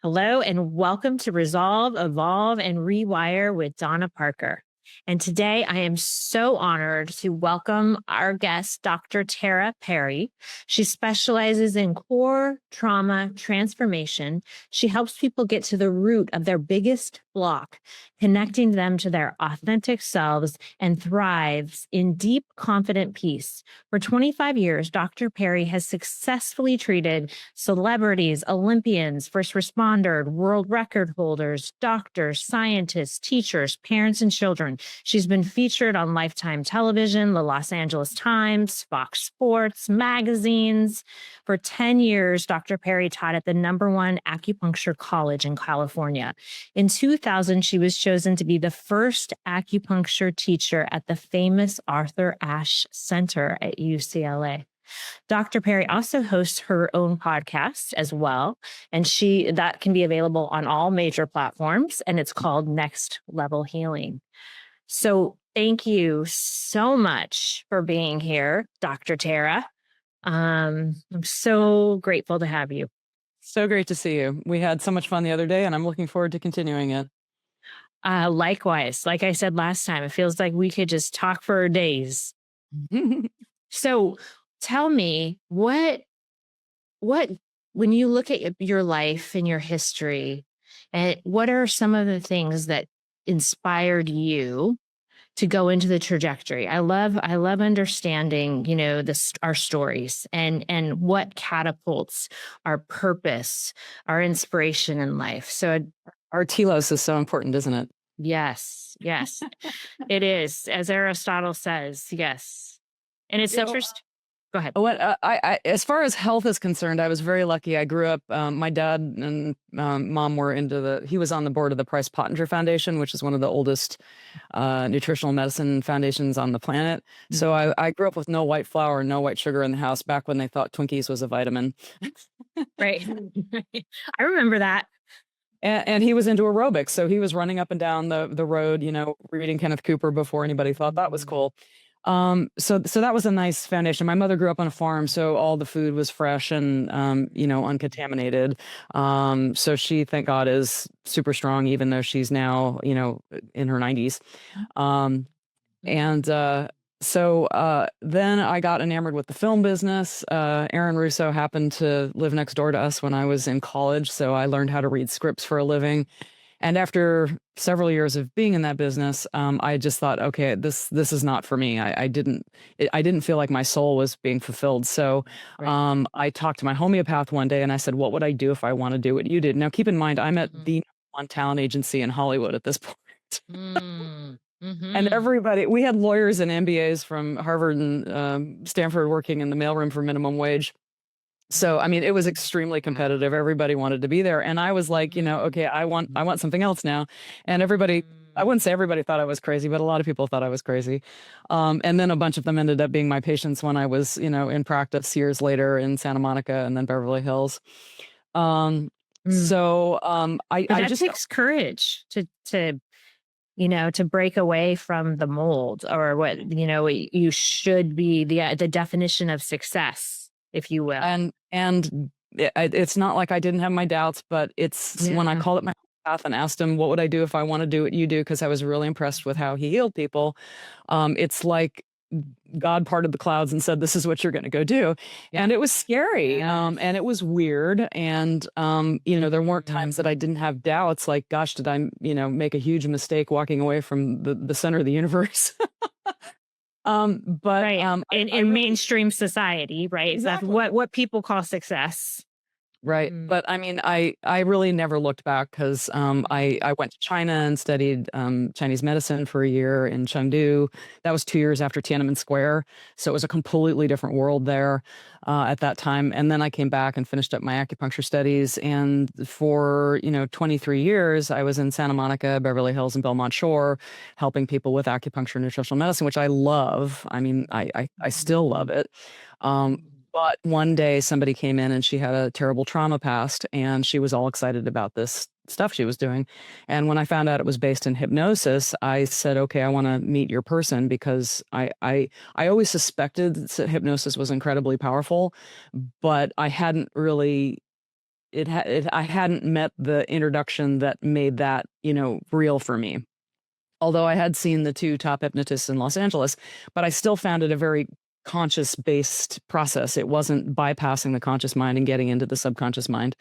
Hello, and welcome to Resolve, Evolve, and Rewire with Donna Parker. And today I am so honored to welcome our guest, Dr. Tara Perry. She specializes in core trauma transformation. She helps people get to the root of their biggest block, connecting them to their authentic selves, and thrives in deep, confident peace. For 25 years, Dr. Perry has successfully treated celebrities, Olympians, first responders, world record holders, doctors, scientists, teachers, parents, and children. She's been featured on Lifetime Television, the Los Angeles Times, Fox Sports, magazines. For 10 years, Dr. Perry taught at the #1 acupuncture college in California. In 2000, she was chosen to be the first acupuncture teacher at the famous Arthur Ashe Center at UCLA. Dr. Perry also hosts her own podcast as well, and that can be available on all major platforms, and it's called Next Level Healing. So thank you so much for being here, Dr. Tara. I'm so grateful to have you. So great to see you. We had so much fun the other day, and I'm looking forward to continuing it. Likewise, like I said last time, it feels like we could just talk for days. So tell me, what when you look at your life and your history, and what are some of the things that inspired you to go into the trajectory? I love understanding, our stories and what catapults our purpose, our inspiration in life. So Our telos is so important, isn't it? yes, it is, as Aristotle says. Yes, and it's interesting. Go ahead. I as far as health is concerned, I was very lucky. I grew up, my dad and mom were he was on the board of the Price Pottinger Foundation, which is one of the oldest nutritional medicine foundations on the planet. So I grew up with no white flour, no white sugar in the house back when they thought Twinkies was a vitamin. Right. I remember that. And he was into aerobics. So he was running up and down the road, reading Kenneth Cooper before anybody thought that was cool. So that was a nice foundation. My mother grew up on a farm, so all the food was fresh and, uncontaminated. So she, thank God, is super strong, even though she's now, in her 90s. So then I got enamored with the film business. Aaron Russo happened to live next door to us when I was in college, so I learned how to read scripts for a living. And after several years of being in that business, I just thought, okay, this is not for me. I didn't feel like my soul was being fulfilled. So I talked to my homeopath one day and I said, what would I do if I want to do what you did? Now, keep in mind, I'm at the #1 talent agency in Hollywood at this point. And we had lawyers and MBAs from Harvard and Stanford working in the mailroom for minimum wage. So, I mean, it was extremely competitive. Everybody wanted to be there. And I was like, okay, I want something else now. And I wouldn't say everybody thought I was crazy, but a lot of people thought I was crazy. And then a bunch of them ended up being my patients when I was, in practice years later in Santa Monica and then Beverly Hills. That takes courage to break away from the mold, or what, you should be, the definition of success, if you will. And it's not like I didn't have my doubts, but it's when I called up my homeopath and asked him, what would I do if I want to do what you do? Because I was really impressed with how he healed people. It's like God parted the clouds and said, this is what you're going to go do. And it was scary. And it was weird. And, there weren't times that I didn't have doubts, like, gosh, did I, make a huge mistake walking away from the center of the universe? In mainstream society, right? Exactly. That's what people call success. Right. But I mean, I really never looked back because I went to China and studied Chinese medicine for a year in Chengdu. That was 2 years after Tiananmen Square. So it was a completely different world there at that time. And then I came back and finished up my acupuncture studies. And for, 23 years, I was in Santa Monica, Beverly Hills, and Belmont Shore, helping people with acupuncture and nutritional medicine, which I love. I mean, I still love it. But one day somebody came in and she had a terrible trauma past and she was all excited about this stuff she was doing. And when I found out it was based in hypnosis, I said, okay, I want to meet your person, because I always suspected that hypnosis was incredibly powerful, but I hadn't really I hadn't met the introduction that made that, real for me. Although I had seen the two top hypnotists in Los Angeles, but I still found it a very conscious based process. It wasn't bypassing the conscious mind and getting into the subconscious mind.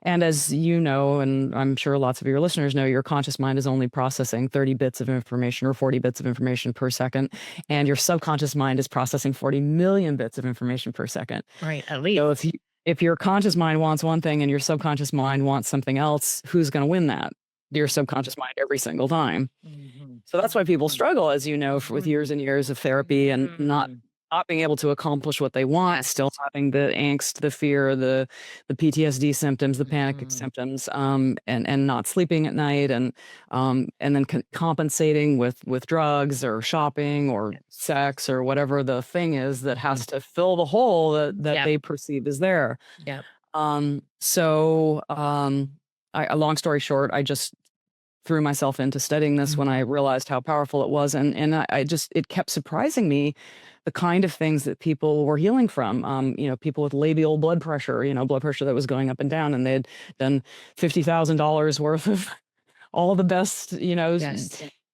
And as you know, and I'm sure lots of your listeners know, your conscious mind is only processing 30 bits of information or 40 bits of information per second. And your subconscious mind is processing 40 million bits of information per second. Right. At least. So if your conscious mind wants one thing and your subconscious mind wants something else, who's going to win that? Your subconscious mind every single time. So that's why people struggle, as you know, with years and years of therapy and not being able to accomplish what they want, still having the angst, the fear, the PTSD symptoms, the panic symptoms, and not sleeping at night, and then compensating with drugs or shopping or sex or whatever the thing is that has to fill the hole that they perceive is there. Yeah. Long story short, I just threw myself into studying this when I realized how powerful it was. And it kept surprising me the kind of things that people were healing from. People with labial blood pressure, blood pressure that was going up and down, and they'd done $50,000 worth of all the best,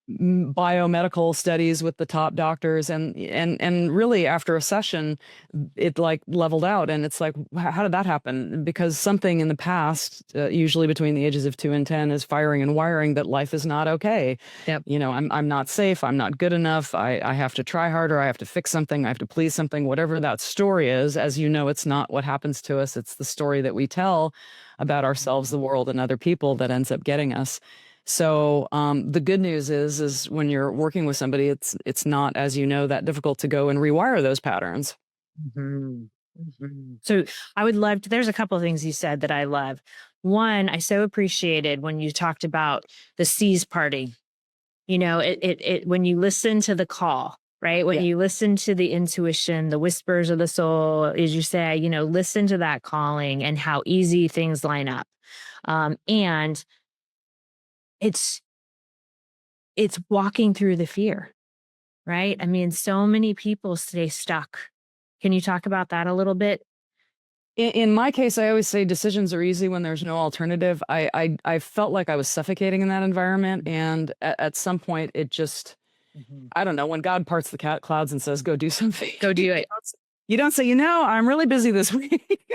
biomedical studies with the top doctors, and really after a session it like leveled out, and it's like, how did that happen? Because something in the past, usually between the ages of 2 and 10, is firing and wiring that life is not okay. Yep. I'm not safe, I'm not good enough, I have to try harder, I have to fix something, I have to please something, whatever that story is. As you know, it's not what happens to us, it's the story that we tell about ourselves, the world, and other people that ends up getting us. So the good news is when you're working with somebody, it's not, as you know, that difficult to go and rewire those patterns. So I would love to, there's a couple of things you said that I love. One, I so appreciated when you talked about the C's party. When you listen to the call, right? When you listen to the intuition, the whispers of the soul, as you say, listen to that calling and how easy things line up. And it's walking through the fear, right? I mean, so many people stay stuck. Can you talk about that a little bit? In my case, I always say decisions are easy when there's no alternative. I felt like I was suffocating in that environment, and at some point it just, I don't know, when God parts the clouds and says, go do something. Go do it. You don't say, I'm really busy this week.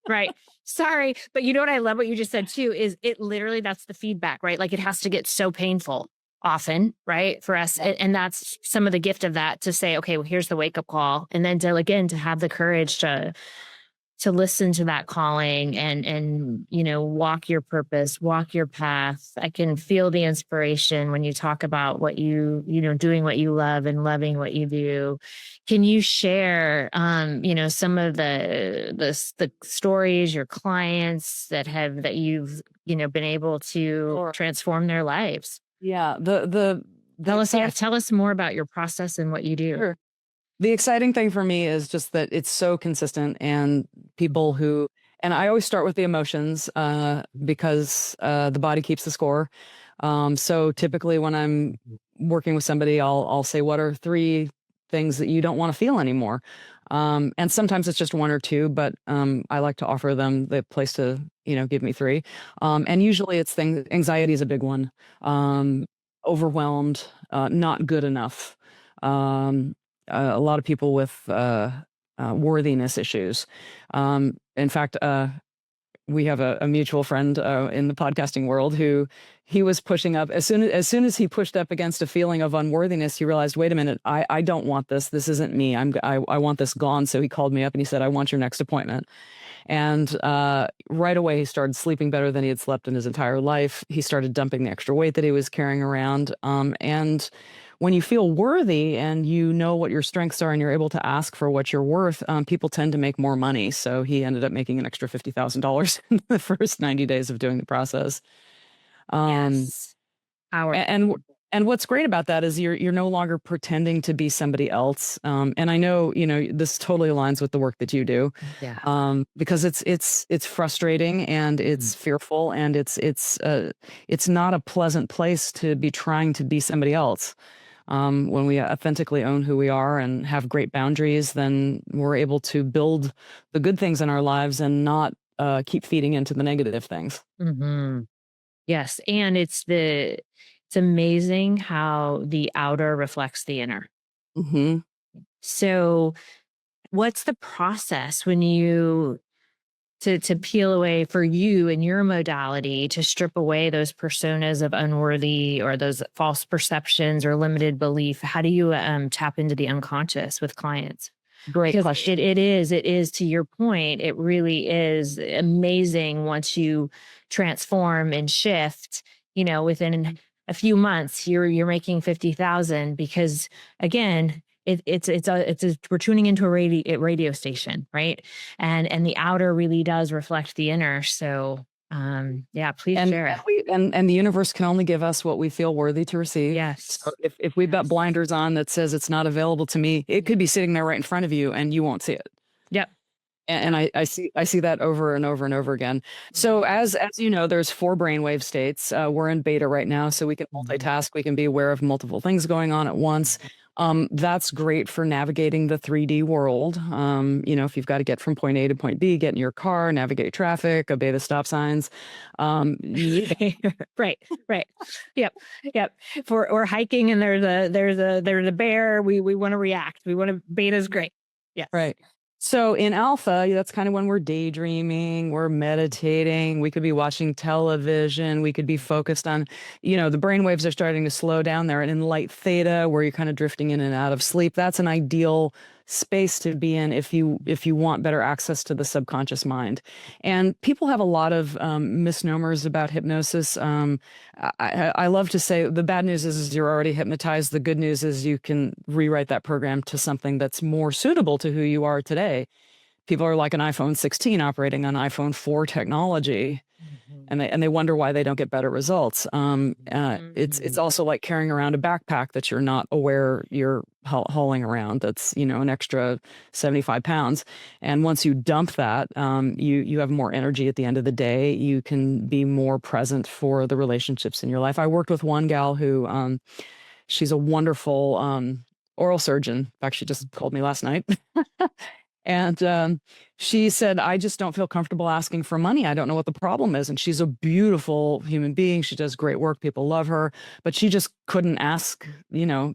Right. Sorry. But you know what I love what you just said too, is it literally, that's the feedback, right? Like it has to get so painful often, right? For us. And that's some of the gift of that, to say, okay, well, here's the wake up call. And then to have the courage to listen to that calling and walk your purpose, walk your path. I can feel the inspiration when you talk about what doing what you love and loving what you do. Can you share, some of the stories, your clients that you've, been able to transform their lives? Yeah. Tell us more about your process and what you do. Sure. The exciting thing for me is just that it's so consistent, and people who, and I always start with the emotions, because the body keeps the score. So typically when I'm working with somebody, I'll say, what are 3 things that you don't want to feel anymore? And sometimes it's just 1 or 2, but I like to offer them the place to, give me 3. And usually it's anxiety is a big one. Overwhelmed, not good enough. A lot of people with worthiness issues. In fact, we have a mutual friend in the podcasting world who he was pushing up. As soon as he pushed up against a feeling of unworthiness, he realized, wait a minute, I don't want this. This isn't me. I want this gone. So he called me up and he said, I want your next appointment. And right away, he started sleeping better than he had slept in his entire life. He started dumping the extra weight that he was carrying around. And when you feel worthy and you know what your strengths are and you're able to ask for what you're worth, people tend to make more money. So he ended up making an extra $50,000 in the first 90 days of doing the process. Yes. And what's great about that is you're no longer pretending to be somebody else. And I know, this totally aligns with the work that you do. Yeah. Because it's frustrating and it's fearful and it's not a pleasant place to be trying to be somebody else. When we authentically own who we are and have great boundaries, then we're able to build the good things in our lives and not keep feeding into the negative things. Hmm. Yes. And it's amazing how the outer reflects the inner. Hmm. So what's the process when you to peel away for you and your modality to strip away those personas of unworthy or those false perceptions or limited belief? How do you tap into the unconscious with clients? Great Because question. it is to your point, it really is amazing once you transform and shift, within a few months, you're making 50,000 because again, we're tuning into a radio station, right? And the outer really does reflect the inner. So yeah, please And share it. the universe can only give us what we feel worthy to receive. So Yes. if we've got Yes. blinders on that says it's not available to me, it could be sitting there right in front of you and you won't see it. Yep. And I see that over and over and over again. So as you know, there's 4 brainwave states. We're in beta right now, so we can multitask. We can be aware of multiple things going on at once. That's great for navigating the 3D world. If you've got to get from point A to point B, get in your car, navigate traffic, obey the stop signs. Right. Right. Yep. Yep. For or hiking and there's a bear. We want to react. Beta's great. Yes. Right. So in alpha, that's kind of when we're daydreaming, we're meditating, we could be watching television, we could be focused on, the brain waves are starting to slow down there. And in light theta, where you're kind of drifting in and out of sleep, that's an ideal space to be in if you want better access to the subconscious mind. And people have a lot of misnomers about hypnosis. I love to say the bad news is you're already hypnotized. The good news is you can rewrite that program to something that's more suitable to who you are today. People are like an iPhone 16 operating on iPhone 4 technology, and they wonder why they don't get better results. It's also like carrying around a backpack that you're not aware you're hauling around. That's an extra 75 pounds, and once you dump that, you have more energy at the end of the day. You can be more present for the relationships in your life. I worked with one gal who she's a wonderful oral surgeon. In fact, she just called me last night. And she said, I just don't feel comfortable asking for money. I don't know what the problem is. And she's a beautiful human being. She does great work. People love her. But she just couldn't ask,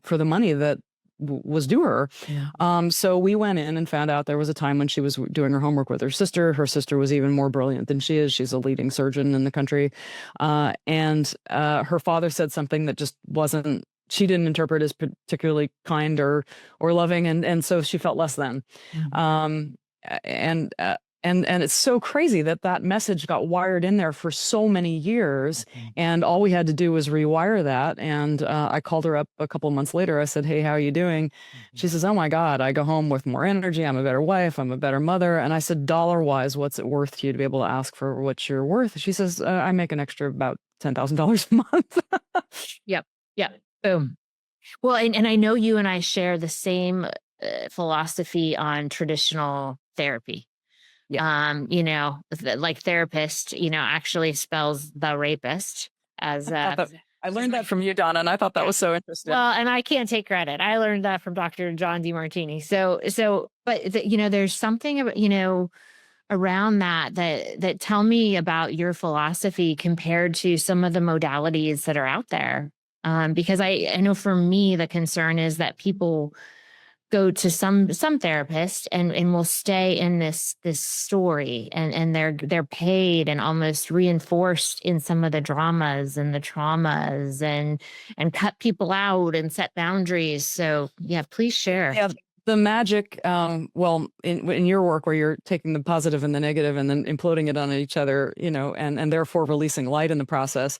for the money that was due her. Yeah. So we went in and found out there was a time when she was doing her homework with her sister. Her sister was even more brilliant than she is. She's a leading surgeon in the country. And her father said something that just wasn't, she didn't interpret as particularly kind or loving, and so she felt less than. Um, and it's so crazy that message got wired in there for so many years, and all we had to do was rewire that. And I called her up a couple of months later. I said, "Hey, how are you doing?" She says, "Oh my God, I go home with more energy. I'm a better wife. I'm a better mother." And I said, "Dollar wise, what's it worth to you to be able to ask for what you're worth?" She says, "I make an extra about $10,000 a month." Yep. Yep. Boom. Well, and I know you and I share the same philosophy on traditional therapy. Yeah. Like therapist, actually spells the rapist as I learned that from you, Donna, and I thought that was so interesting. well, and I can't take credit. I learned that from Dr. John DeMartini. But there's something about, around that tell me about your philosophy compared to some of the modalities that are out there. Because I know for me, the concern is that people go to some therapist and will stay in this story and they're paid and almost reinforced in some of the dramas and the traumas and cut people out and set boundaries. So yeah, please share. Yeah, the magic, well, in your work where you're taking the positive and the negative and then imploding it on each other, and therefore releasing light in the process.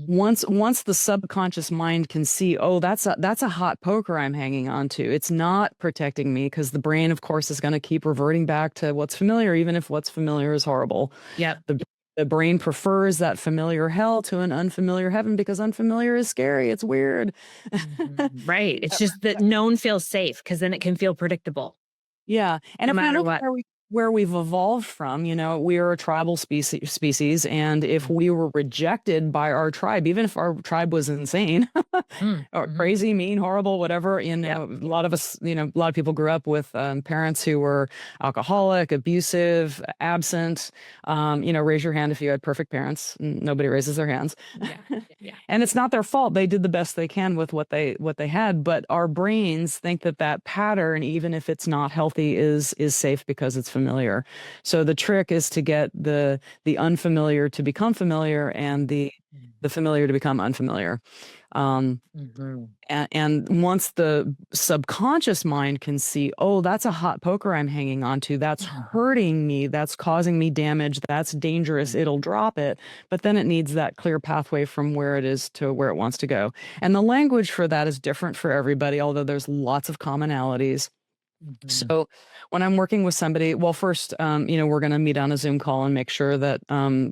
Once the subconscious mind can see, oh, that's a hot poker I'm hanging on to. It's not protecting me, because the brain, of course, is going to keep reverting back to what's familiar, even if what's familiar is horrible. Yep. The brain prefers that familiar hell to an unfamiliar heaven, because unfamiliar is scary. It's weird. Right. It's just that known feels safe, because then it can feel predictable. Yeah. And No if matter we what. where we've evolved from. We are a tribal species, and if we were rejected by our tribe, even if our tribe was insane or Mm-hmm. crazy, mean, horrible, whatever, Yep. a lot of us, a lot of people grew up with parents who were alcoholic, abusive, absent. Raise your hand if you had perfect parents. Nobody raises their hands. Yeah. Yeah. And it's not their fault. They did the best they can with what they had, but our brains think that pattern, even if it's not healthy, is safe because it's familiar. So the trick is to get the unfamiliar to become familiar, and the familiar to become unfamiliar. Um, Mm-hmm. and once the subconscious mind can see, oh, that's a hot poker I'm hanging on to, that's hurting me, that's causing me damage, that's dangerous, it'll drop it. But then it needs that clear pathway from where it is to where it wants to go. And the language for that is different for everybody, although there's lots of commonalities. Mm-hmm. So when I'm working with somebody, well, first, we're going to meet on a Zoom call and make sure that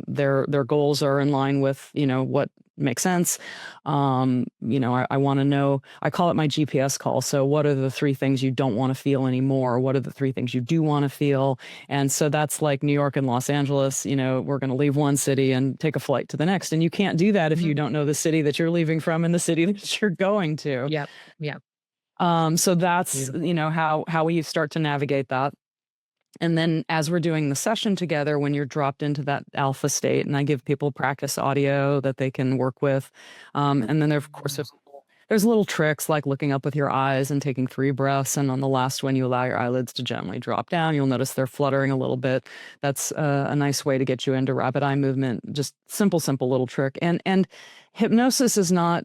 their goals are in line with, what makes sense. I want to know, I call it my GPS call. So what are the three things you don't want to feel anymore? What are the three things you do want to feel? And so that's like New York and Los Angeles. We're going to leave one city and take a flight to the next. And you can't do that if you don't know the city that you're leaving from and the city that you're going to. Yep. Yep. So that's, Beautiful. how we start to navigate that. And then as we're doing the session together, when you're dropped into that alpha state, and I give people practice audio that they can work with. And then there, of course, there's little tricks like looking up with your eyes and taking 3 breaths. And on the last one, you allow your eyelids to gently drop down. You'll notice they're fluttering a little bit. That's a nice way to get you into rapid eye movement. Just simple little trick. And hypnosis is not,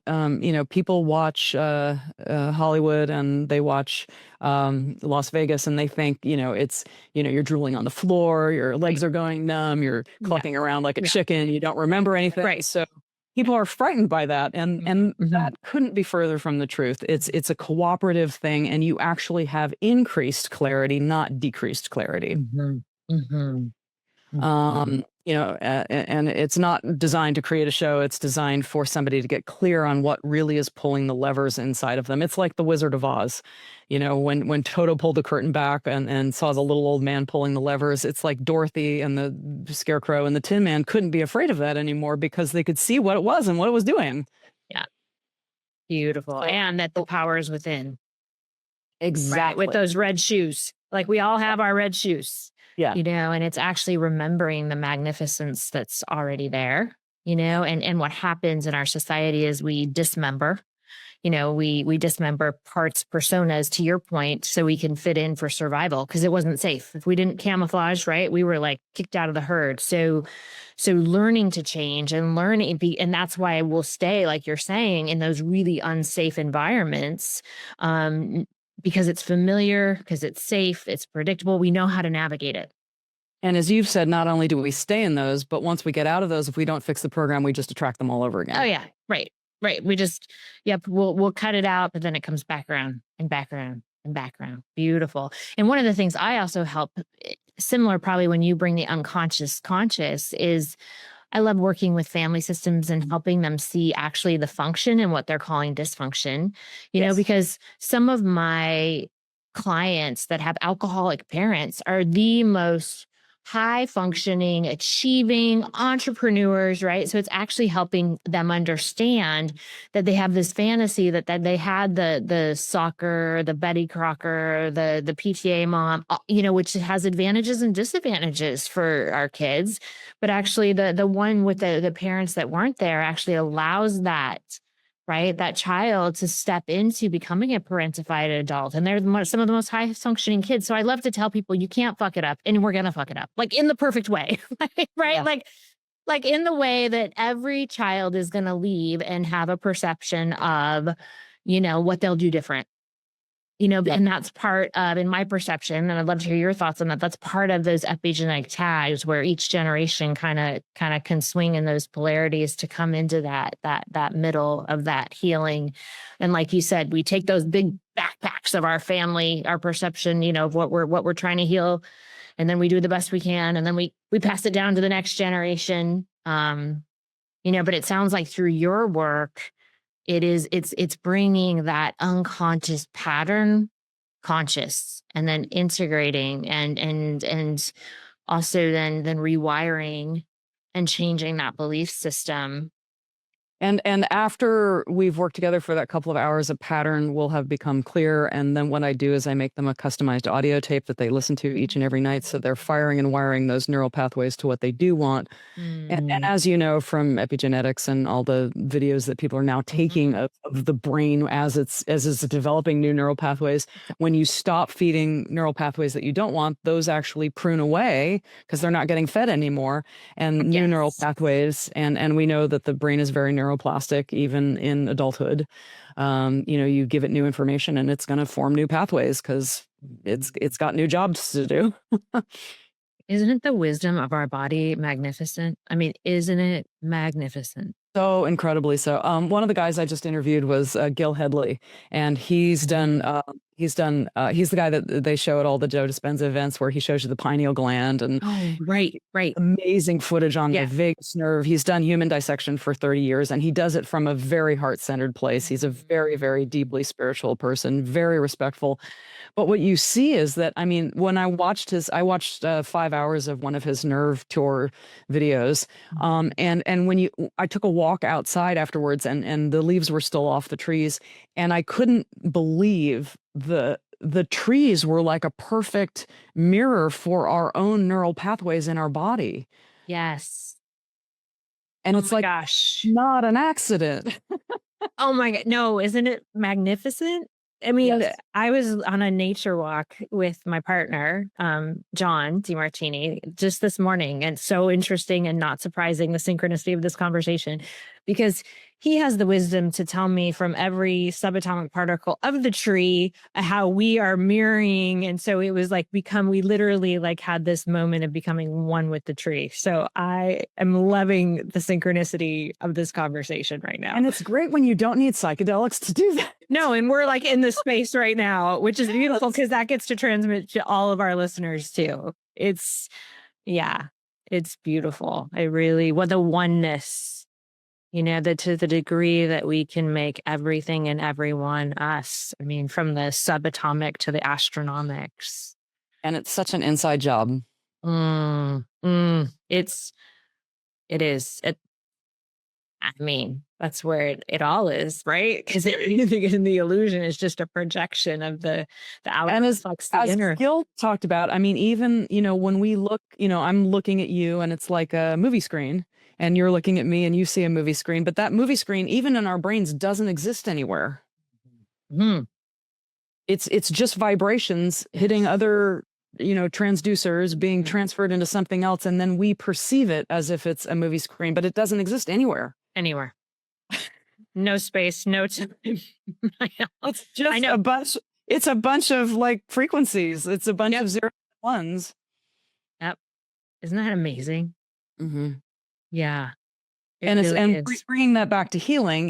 people watch Hollywood and they watch Las Vegas and they think, it's, you're drooling on the floor, your legs are going numb, you're clucking around like a chicken, you don't remember anything. Right. So people are frightened by that, and that couldn't be further from the truth. It's a cooperative thing, and you actually have increased clarity, not decreased clarity. Mm-hmm. Mm-hmm. And it's not designed to create a show. It's designed for somebody to get clear on what really is pulling the levers inside of them. It's like the Wizard of Oz. When Toto pulled the curtain back and saw the little old man pulling the levers, it's like Dorothy and the Scarecrow and the Tin Man couldn't be afraid of that anymore because they could see what it was and what it was doing. Yeah. Beautiful. And that the power is within. Exactly. Right? With those red shoes. Like we all have our red shoes. Yeah. And it's actually remembering the magnificence that's already there, and what happens in our society is we dismember, we dismember parts, personas, to your point, so we can fit in for survival because it wasn't safe. If we didn't camouflage, right, we were like kicked out of the herd. So learning to change and and that's why we'll stay, like you're saying, in those really unsafe environments. Because it's familiar, because it's safe, it's predictable. We know how to navigate it. And as you've said, not only do we stay in those, but once we get out of those, if we don't fix the program, we just attract them all over again. Oh yeah. Right. We just, we'll cut it out, but then it comes back around and back around and back around. Beautiful. And one of the things I also help, similar probably when you bring the unconscious conscious, is I love working with family systems and helping them see actually the function and what they're calling dysfunction, because some of my clients that have alcoholic parents are the most high functioning, achieving entrepreneurs, right? So it's actually helping them understand that they have this fantasy that they had the soccer, the Betty Crocker, the PTA mom, which has advantages and disadvantages for our kids. But actually the one with the parents that weren't there actually allows that, right, that child to step into becoming a parentified adult. And they're some of the most high functioning kids. So I love to tell people you can't fuck it up, and we're going to fuck it up, like in the perfect way, right? Yeah. Like in the way that every child is going to leave and have a perception of, what they'll do different. And that's part of, in my perception, and I'd love to hear your thoughts on that. That's part of those epigenetic tags where each generation kind of can swing in those polarities to come into that middle of that healing. And like you said, we take those big backpacks of our family, our perception, of what we're trying to heal, and then we do the best we can, and then we pass it down to the next generation. But it sounds like through your work, it's bringing that unconscious pattern conscious, and then integrating and also then rewiring and changing that belief system. And after we've worked together for that couple of hours, a pattern will have become clear. And then what I do is I make them a customized audio tape that they listen to each and every night. So they're firing and wiring those neural pathways to what they do want. And Mm. as you know from epigenetics and all the videos that people are now Mhm. taking of the brain as it's developing new neural pathways, when you stop feeding neural pathways that you don't want, those actually prune away because they're not getting fed anymore, and new neural Yes. pathways. And we know that the brain is very neuroplastic even in adulthood. You give it new information and it's going to form new pathways because it's got new jobs to do. Isn't the wisdom of our body magnificent? I mean, isn't it magnificent? So incredibly so. One of the guys I just interviewed was Gil Headley, and Mhm. he's the guy that they show at all the Joe Dispenza events where he shows you the pineal gland and Oh, right, right. amazing footage on the Yeah. vagus nerve. He's done human dissection for 30 years, and he does it from a very heart-centered place. He's a very, very deeply spiritual person, very respectful. But what you see is that, I mean, when I watched 5 hours of one of his nerve tour videos, and I took a walk outside afterwards, and the leaves were still off the trees, and I couldn't believe the trees were like a perfect mirror for our own neural pathways in our body, Yes. and Oh it's my like gosh. not an accident. Oh my god, no, isn't it magnificent? I mean, Yes. I was on a nature walk with my partner, John DeMartini, just this morning, and so interesting and not surprising the synchronicity of this conversation, because he has the wisdom to tell me from every subatomic particle of the tree how we are mirroring, and so it was like we literally like had this moment of becoming one with the tree. So I am loving the synchronicity of this conversation right now. And it's great when you don't need psychedelics to do that. No, and we're like in this space right now, which is beautiful because that gets to transmit to all of our listeners too. Yeah, it's beautiful. I really, what the oneness, that to the degree that we can make everything and everyone us. I mean, from the subatomic to the astronomics. And it's such an inside job. It is. I mean, that's where it all is, right? Because anything in the illusion is just a projection of the outer And reflects the as inner. Gil talked about, I mean, even, when we look, I'm looking at you and it's like a movie screen, and you're looking at me and you see a movie screen, but that movie screen, even in our brains, doesn't exist anywhere. Mhm. It's just vibrations hitting Yes. other, transducers being Mhm. transferred into something else, and then we perceive it as if it's a movie screen, but it doesn't exist anywhere. Anywhere. No space, no time. I know. It's I just know. a bunch of like frequencies. It's a bunch Yep. of zeros and ones. Yep. Isn't that amazing? Mhm. Yeah, it And it's really and is. bringing that back to healing,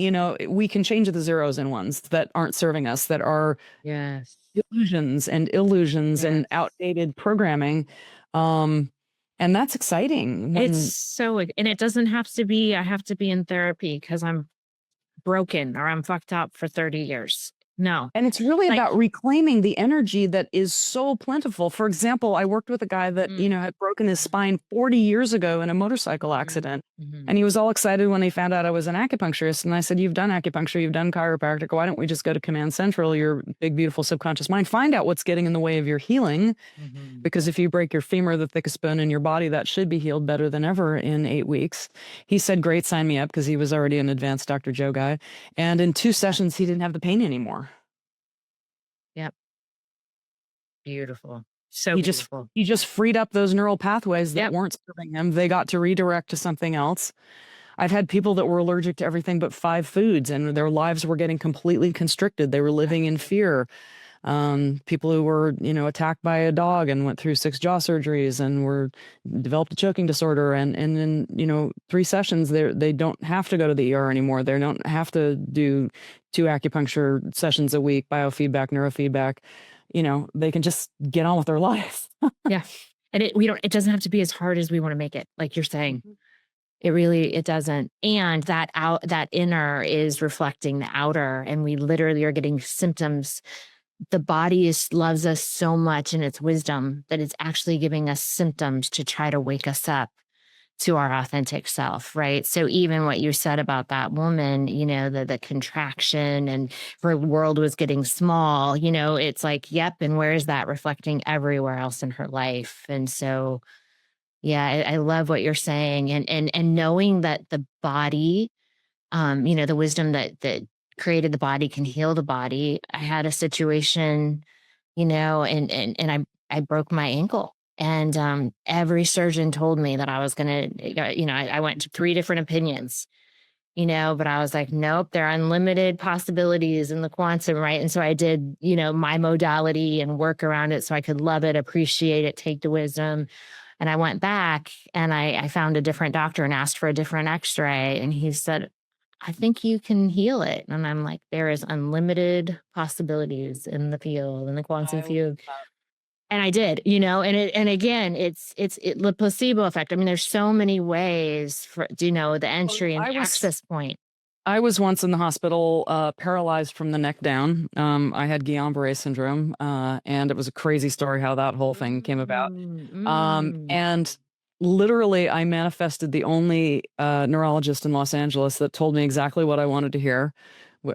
we can change the zeros and ones that aren't serving us, that are Yes. illusions and Yes. outdated programming. Um, and that's exciting It's when so, and it doesn't have to be, I have to be in therapy because I'm broken or I'm fucked up for 30 years. No. and it's really Like, about reclaiming the energy that is so plentiful. For example, I worked with a guy that, mm, had broken his spine 40 years ago in a motorcycle mhm, accident. mhm, And he was all excited when he found out I was an acupuncturist. And I said, "You've done acupuncture, you've done chiropractic. Why don't we just go to Command Central, your big, beautiful subconscious mind, find out what's getting in the way of your healing? mhm. Because if you break your femur, the thickest bone in your body, that should be healed better than ever in 8 weeks." He said, "Great, sign me up," because he was already an advanced Dr. Joe guy. And in 2 sessions, he didn't have the pain anymore. Yep. Beautiful. So He just beautiful. he just freed up those neural pathways that Yep. weren't serving him. They got to redirect to something else. I've had people that were allergic to everything but 5 foods, and their lives were getting completely constricted. They were living in fear. People who were, attacked by a dog and went through 6 jaw surgeries and developed a choking disorder. And in, 3 sessions, they don't have to go to the ER anymore. They don't have to do 2 acupuncture sessions a week, biofeedback, neurofeedback. They can just get on with their life. Yeah. And it doesn't have to be as hard as we want to make it, like you're saying. Mhm. It doesn't. And that inner is reflecting the outer, and we literally are getting symptoms the body loves us so much in its wisdom that it's actually giving us symptoms to try to wake us up to our authentic self, right? So even what you said about that woman, the contraction and her world was getting small, it's like, yep, and where is that reflecting everywhere else in her life? And so, yeah, I love what you're saying, and knowing that the body, the wisdom that created the body can heal the body. I had a situation, and I broke my ankle. And every surgeon told me that I was going to, I went to 3 different opinions, but I was like, nope, there are unlimited possibilities in the quantum, right? And so I did, my modality and work around it so I could love it, appreciate it, take the wisdom. And I went back and I found a different doctor and asked for a different x-ray. And he said, I think you can heal it. And I'm like, there is unlimited possibilities in the field, in the quantum field. And I did, and again, it's the placebo effect. I mean, there's so many ways for, the entry and the access point. I was once in the hospital, paralyzed from the neck down. I had Guillain-Barré syndrome, and it was a crazy story how that whole thing came about. And literally, I manifested the only neurologist in Los Angeles that told me exactly what I wanted to hear.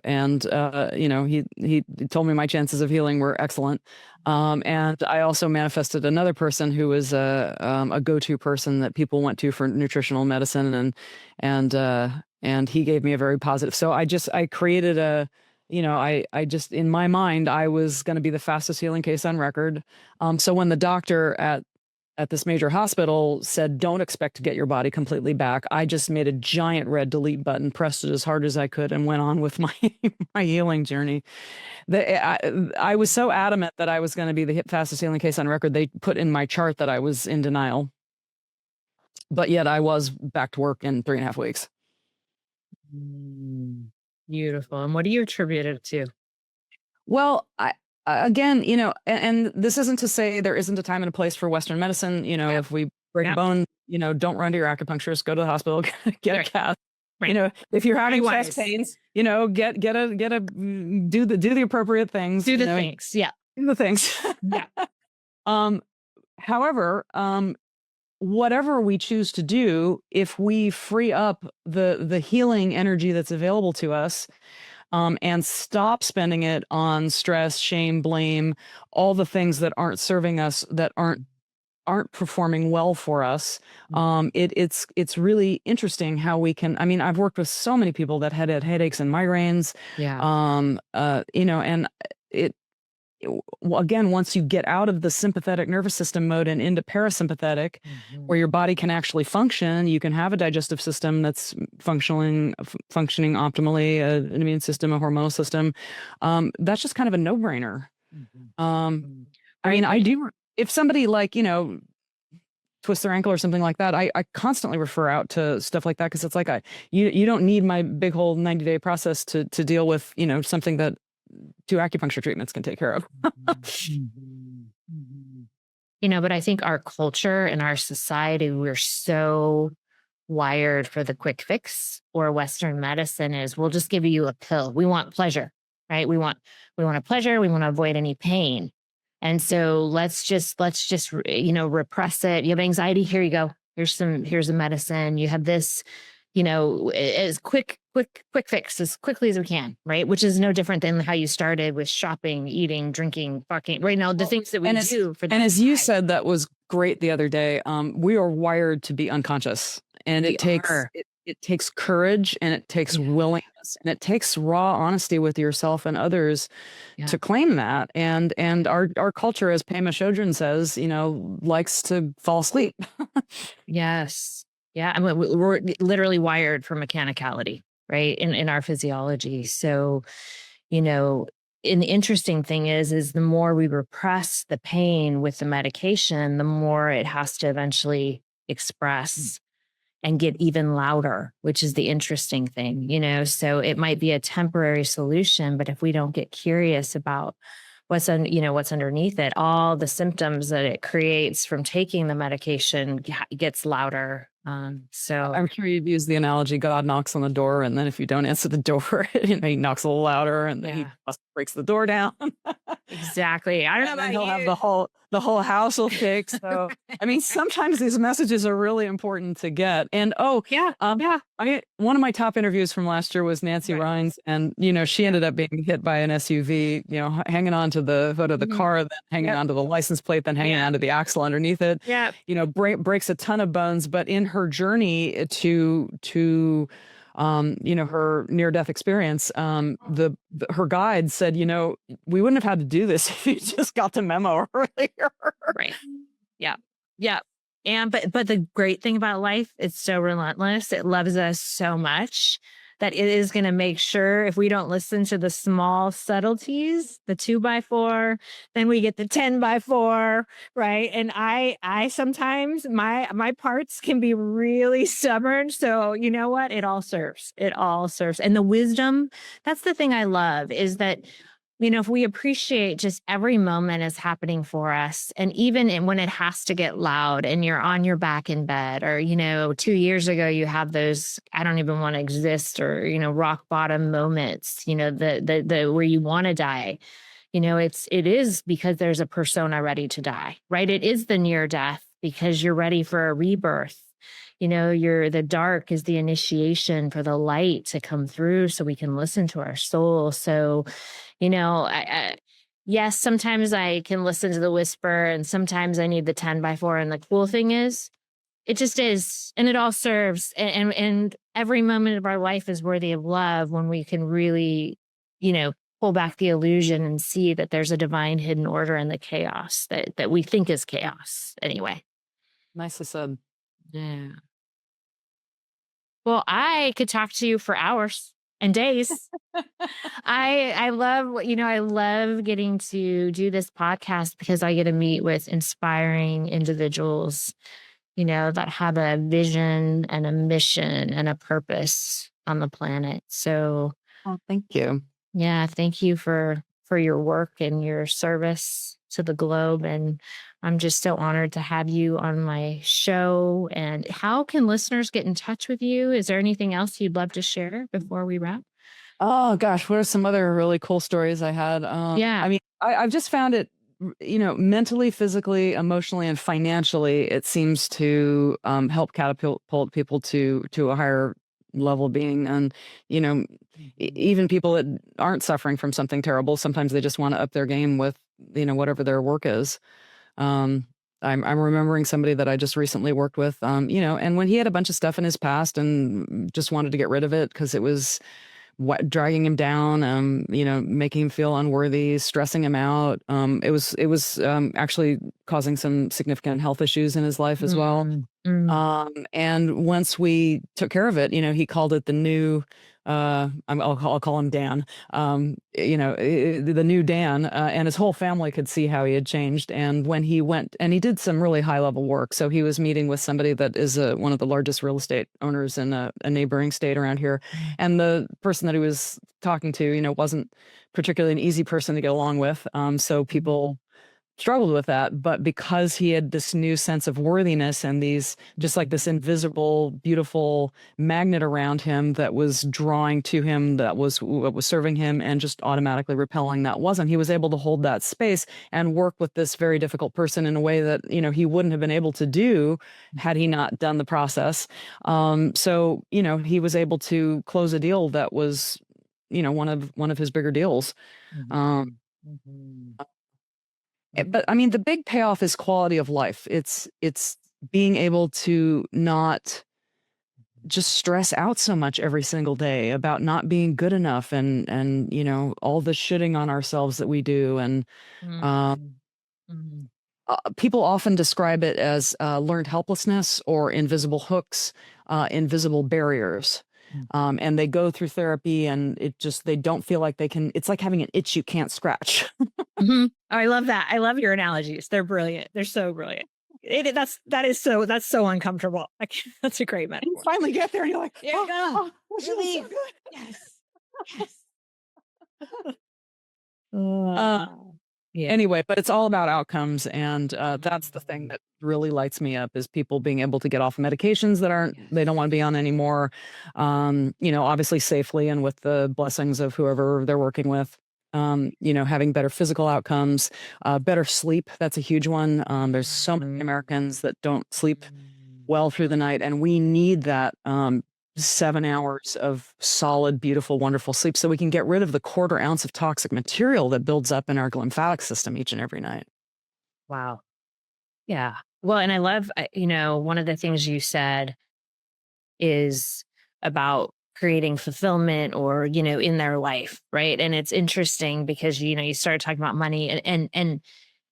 And he told me my chances of healing were excellent. And I also manifested another person who was a go-to person that people went to for nutritional medicine, and he gave me a very positive. So I created I just, in my mind, I was going to be the fastest healing case on record. So when the doctor at this major hospital said, don't expect to get your body completely back, I just made a giant red delete button, pressed it as hard as I could, and went on with my my healing journey. I was so adamant that I was going to be the fastest healing case on record. They put in my chart that I was in denial, but yet I was back to work in 3.5 weeks. Beautiful. And what do you attribute it to? Well, again, and this isn't to say there isn't a time and a place for Western medicine. If we break a bone, don't run to your acupuncturist, go to the hospital, get a cast. Right. If you're having chest pains, get a do the appropriate things. Do the things. Yeah. Do the things. Yeah. However, whatever we choose to do, if we free up the healing energy that's available to us, and stop spending it on stress, shame, blame, all the things that aren't serving us, that aren't performing well for us. It's really interesting how we can. I mean, I've worked with so many people that had headaches and migraines. Yeah. And again, once you get out of the sympathetic nervous system mode and into parasympathetic, where your body can actually function, you can have a digestive system that's functioning optimally, an immune system, a hormonal system. That's just kind of a no-brainer. I mean, I do. If somebody twists their ankle or something like that, I constantly refer out to stuff like that, because it's like you don't need my big whole 90-day process to deal with something that 2 acupuncture treatments can take care of. But I think our culture and our society, we're so wired for the quick fix, or Western medicine is, we'll just give you a pill. We want pleasure, right? We want a pleasure. We want to avoid any pain. And so let's just, repress it. You have anxiety. Here you go. Here's a medicine. You have this, as quick fix as quickly as we can, right? Which is no different than how you started with shopping, eating, drinking, fucking, right now, the things that we do for that. And as you said, that was great the other day. We are wired to be unconscious, and it takes courage, and it takes willingness, and it takes raw honesty with yourself and others to claim that. And our culture, as Pema Chodron says, likes to fall asleep. Yes. Yeah. I mean, we're literally wired for mechanicality, right? In our physiology. So, and the interesting thing is the more we repress the pain with the medication, the more it has to eventually express and get even louder, which is the interesting thing, so it might be a temporary solution, but if we don't get curious about what's underneath it, all the symptoms that it creates from taking the medication gets louder. So I'm sure you've used the analogy God knocks on the door, and then if you don't answer the door, he knocks a little louder, and then he yeah, breaks the door down. exactly. I don't know And then about he'll have you. the whole house will shake. So I mean, sometimes these messages are really important to get. And Yeah, yeah, I one of my top interviews from last year was Nancy right. Rhines, and she Yeah. ended up being hit by an SUV. Hanging on to the hood of the Mhm. car, then hanging Yep. onto the license plate, then hanging Yeah. onto the axle underneath it. Yep. Breaks a ton of bones. But in her journey to her near death experience, her guide said, we wouldn't have had to do this if you just got the memo earlier. Right. Yeah. Yeah. And but the great thing about life, it's so relentless. It loves us so much that it is going to make sure if we don't listen to the small subtleties, the 2x4, then we get the 10x4, right? And I sometimes my parts can be really stubborn. So you know what? It all serves. It all serves. And the wisdom, that's the thing I love is that if we appreciate just every moment is happening for us, and even when it has to get loud and you're on your back in bed, or, 2 years ago, you have those, I don't even want to exist, or, rock bottom moments, the where you want to die, it is because there's a persona ready to die, right? It is the near death because you're ready for a rebirth. The dark is the initiation for the light to come through so we can listen to our soul. So, yes, sometimes I can listen to the whisper and sometimes I need the 10x4. And the cool thing is, it just is. And it all serves. And every moment of our life is worthy of love when we can really, pull back the illusion and see that there's a divine hidden order in the chaos that we think is chaos anyway. Nicely said. Yeah. Well, I could talk to you for hours and days. I love, I love getting to do this podcast because I get to meet with inspiring individuals, that have a vision and a mission and a purpose on the planet. So, Oh, thank you. yeah, thank you for your work and your service to the globe, and I'm just so honored to have you on my show. And how can listeners get in touch with you? Is there anything else you'd love to share before we wrap? Oh gosh, what are some other really cool stories I had? Yeah. I mean, I've just found it, mentally, physically, emotionally, and financially, it seems to help catapult people to a higher level being. And even people that aren't suffering from something terrible, sometimes they just want to up their game with whatever their work is. Um, I'm remembering somebody that I just recently worked with, and when he had a bunch of stuff in his past and just wanted to get rid of it because it was dragging him down, making him feel unworthy, stressing him out. It was actually causing some significant health issues in his life as well. Mm, mm. And once we took care of it, he called it the new. I'll call him Dan. The new Dan, and his whole family could see how he had changed. And when he went, and he did some really high level work. So he was meeting with somebody that is one of the largest real estate owners in a neighboring state around here, and the person that he was talking to, wasn't particularly an easy person to get along with. So people struggled with that, but because he had this new sense of worthiness and these, just like this invisible beautiful magnet around him that was drawing to him, that was what was serving him, and just automatically repelling that wasn't, he was able to hold that space and work with this very difficult person in a way that he wouldn't have been able to do had he not done the process. So he was able to close a deal that was one of his bigger deals. um, but I mean, the big payoff is quality of life. It's being able to not just stress out so much every single day about not being good enough, and all the shitting on ourselves that we do. And uh, Mhm. Mhm. people often describe it as learned helplessness or invisible hooks, invisible barriers. And they go through therapy, and they don't feel like they can. It's like having an itch you can't scratch. Mhm. Oh, I love that. I love your analogies. They're brilliant. They're so brilliant. That's so uncomfortable. That's a great And you metaphor. finally get there, and you're like, Yeah, oh, go. oh, this feels so Relief. good. Yes. Yes. Uh, Wow. Yeah. Anyway, but it's all about outcomes, and that's the thing that really lights me up is people being able to get off medications that aren't they don't want to be on anymore. Obviously safely and with the blessings of whoever they're working with. Having better physical outcomes, better sleep. That's a huge one. There's so many Americans that don't sleep well through the night, and we need that 7 hours of solid, beautiful, wonderful sleep so we can get rid of the quarter ounce of toxic material that builds up in our lymphatic system each and every night. Wow. Yeah. Well, and I love, one of the things you said is about creating fulfillment or, in their life. Right. And it's interesting because, you started talking about money and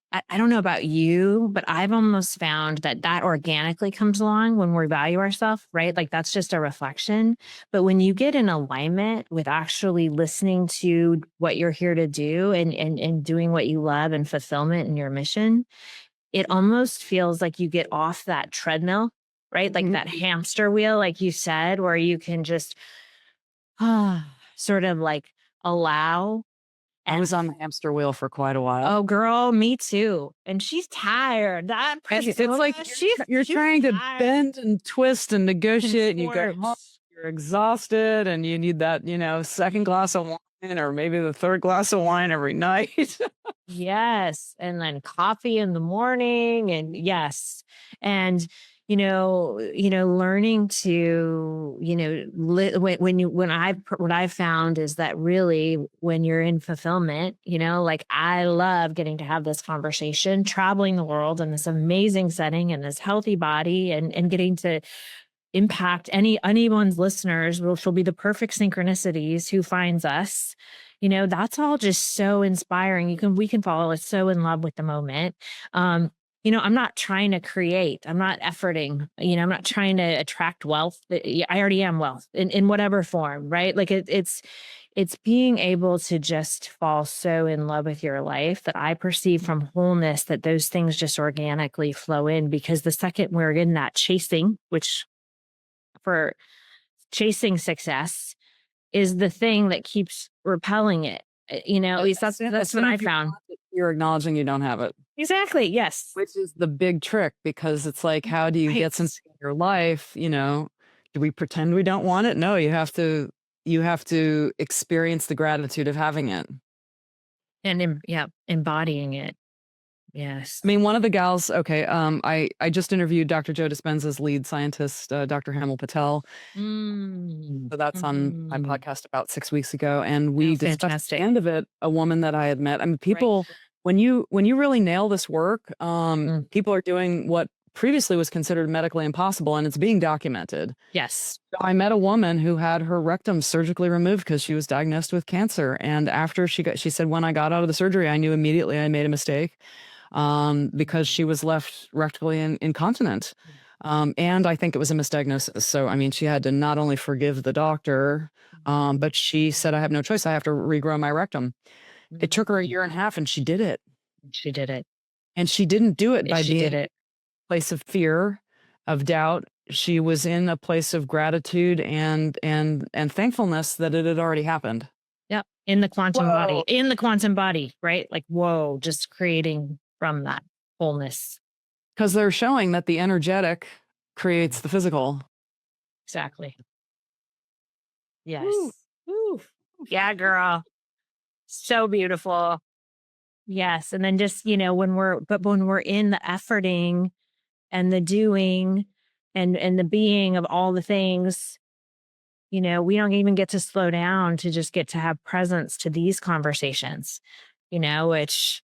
I don't know about you, but I've almost found that organically comes along when we value ourselves, right? Like that's just a reflection. But when you get in alignment with actually listening to what you're here to do and doing what you love and fulfillment in your mission, it almost feels like you get off that treadmill, right? Like that hamster wheel, like you said, where you can just sort of like allow. I was on the hamster wheel for quite a while. Oh, girl, me too. And she's tired. That It's like you're she's trying to tired. bend and twist and negotiate, and you go home, you're exhausted, and you need that, second glass of wine or maybe the third glass of wine every night. Yes. And then coffee in the morning. And yes. And, learning to, what I've found is that really when you're in fulfillment, like I love getting to have this conversation, traveling the world in this amazing setting and this healthy body and getting to impact anyone's listeners, which will be the perfect synchronicities who finds us. That's all just so inspiring. We can follow it so in love with the moment. I'm not trying to create, I'm not efforting, I'm not trying to attract wealth. I already am wealth in whatever form, right? Like it's being able to just fall so in love with your life that I perceive from wholeness that those things just organically flow in, because the second we're in that chasing, which for chasing success is the thing that keeps repelling it. At least that's what I found. You're acknowledging you don't have it. Exactly. Yes. Which is the big trick, because it's like, how do you get something in your life? Do we pretend we don't want it? No, you have to experience the gratitude of having it. And embodying it. Yes. I mean, one of the gals, I just interviewed Dr. Joe Dispenza's lead scientist, Dr. Hamil Patel. So that's on my podcast about 6 weeks ago. And we discussed at the end of it, a woman that I had met. I mean, people, when you really nail this work, people are doing what previously was considered medically impossible, and it's being documented. Yes. So I met a woman who had her rectum surgically removed because she was diagnosed with cancer. And after she said, when I got out of the surgery, I knew immediately I made a mistake. Because she was left rectally incontinent. And I think it was a misdiagnosis. So, I mean, she had to not only forgive the doctor, but she said, I have no choice. I have to regrow my rectum. It took her a year and a half, and she did it. She did it. And she didn't do it by being in a place of fear, of doubt. She was in a place of gratitude and thankfulness that it had already happened. Yep. In the quantum body, right? Like, whoa, just creating from that wholeness. Because they're showing that the energetic creates the physical. Exactly. Yes. Ooh. Yeah, girl. So beautiful. Yes. And then just, when we're in the efforting and the doing and the being of all the things, we don't even get to slow down to just get to have presence to these conversations, which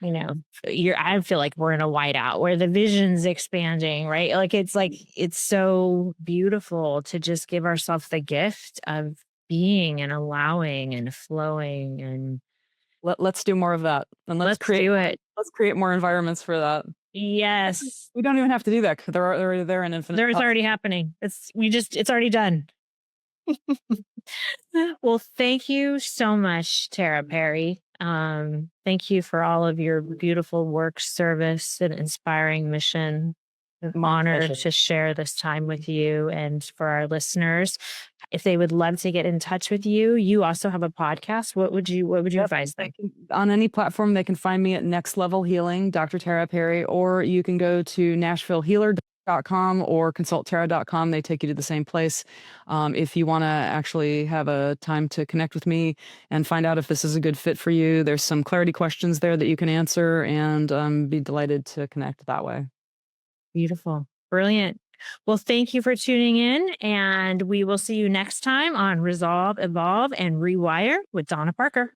I feel like we're in a whiteout where the vision's expanding, right? It's so beautiful to just give ourselves the gift of being and allowing and flowing. And let's do more of that. And let's create more environments for that. Yes. We don't even have to do that, because they're already there in infinite. It's already happening. It's already done. Well, thank you so much, Tara Perry. Thank you for all of your beautiful work, service, and inspiring mission. An My honor pleasure. to share this time with you. And for our listeners, if they would love to get in touch with you, you also have a podcast. What would you Yep. advise them? On any platform, they can find me at Next Level Healing, Dr. Tara Perry, or you can go to NashvilleHealer.com or ConsultTara.com. They take you to the same place. If you want to actually have a time to connect with me and find out if this is a good fit for you, there's some clarity questions there that you can answer, and be delighted to connect that way. Beautiful. Brilliant. Well, thank you for tuning in, and we will see you next time on Resolve, Evolve, and Rewire with Donna Parker.